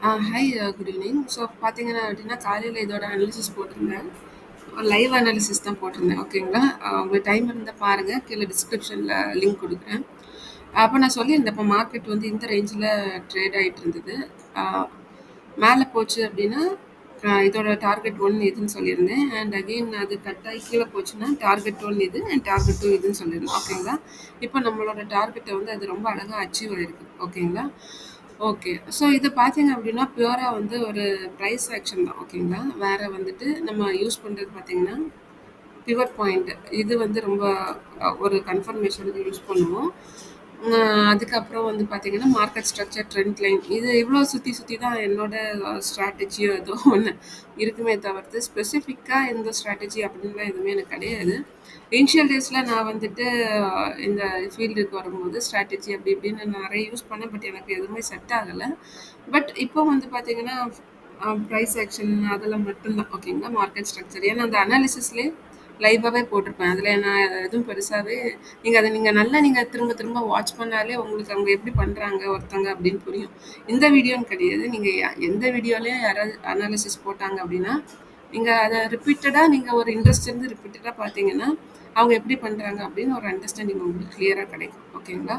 Hi good evening. So பார்த்தீங்கன்னா அப்படின்னா காலையில் இதோட அனாலிசிஸ் போட்டிருந்தேன். லைவ் அனாலிசிஸ் தான் போட்டிருந்தேன். ஓகேங்களா? உங்களுக்கு டைம் இருந்தால் பாருங்கள். கீழே டிஸ்கிரிப்ஷனில் லிங்க் கொடுக்குறேன். அப்போ நான் சொல்லியிருந்தேன், இப்போ மார்க்கெட் வந்து இந்த ரேஞ்சில் ட்ரேட் ஆகிட்டு இருந்தது. மேலே போச்சு அப்படின்னா இதோட டார்கெட் ஒன் இதுன்னு சொல்லியிருந்தேன். அண்ட் அகெயின் அது கட் ஆகி கீழே போச்சுன்னா டார்கெட் ஒன் இது அண்ட் டார்கெட் டூ இதுன்னு சொல்லியிருந்தேன். ஓகேங்களா? இப்போ நம்மளோட டார்கெட்டை வந்து அது ரொம்ப அழகாக அச்சீவ் ஆயிருக்கு. ஓகேங்களா? ஓகே. ஸோ இது பார்த்தீங்க அப்படின்னா பியூரா வந்து ஒரு ப்ரைஸ் ஆக்ஷன் தான். ஓகேங்களா? வேற வந்துட்டு நம்ம யூஸ் பண்ணுறது பார்த்தீங்கன்னா பிவட் பாயிண்ட் இது வந்து ரொம்ப ஒரு கன்ஃபர்மேஷனுக்கு யூஸ் பண்ணுவோம். அதுக்கப்புறம் வந்து பார்த்தீங்கன்னா மார்க்கெட் ஸ்ட்ரக்சர் ட்ரெண்ட் லைன் இது இவ்வளோ சுற்றி சுற்றி தான் என்னோட ஸ்ட்ராட்டஜியோ ஏதோ ஒன்று இருக்குமே தவிர்த்து ஸ்பெசிஃபிக்காக எந்த ஸ்ட்ராட்டஜி அப்படின்லாம் எதுவுமே எனக்கு கிடையாது. இனிஷியல் டேஸில் நான் வந்துட்டு இந்த ஃபீல்டுக்கு வரும்போது ஸ்ட்ராட்டஜி அப்படி இப்படின்னு நான் நிறைய யூஸ் பண்ணேன். பட் எனக்கு எதுவுமே செட் ஆகலை. பட் இப்போ வந்து பார்த்தீங்கன்னா ப்ரைஸ் ஆக்ஷன் அதில் மட்டும்தான். ஓகேங்களா? மார்க்கெட் ஸ்ட்ரக்சர் ஏன்னா அந்த அனாலிசிஸ்லேயே லைவாகவே போட்டிருப்பேன். அதில் நான் எதுவும் பெருசாகவே நீங்கள் நல்லா திரும்ப திரும்ப வாட்ச் பண்ணாலே உங்களுக்கு அவங்க எப்படி பண்ணுறாங்க ஒருத்தங்க அப்படின்னு புரியும். இந்த வீடியோன்னு கிடையாது. நீங்கள் எந்த வீடியோலையும் யாராவது அனாலிசிஸ் போட்டாங்க அப்படின்னா நீங்கள் அதை ரிப்பீட்டடாக நீங்கள் ஒரு இன்ட்ரெஸ்ட் இருந்து ரிப்பீட்டடாக பார்த்தீங்கன்னா அவங்க எப்படி பண்ணுறாங்க அப்படின்னு ஒரு அண்டர்ஸ்டாண்டிங் உங்களுக்கு கிளியராக கிடைக்கும். ஓகேங்களா?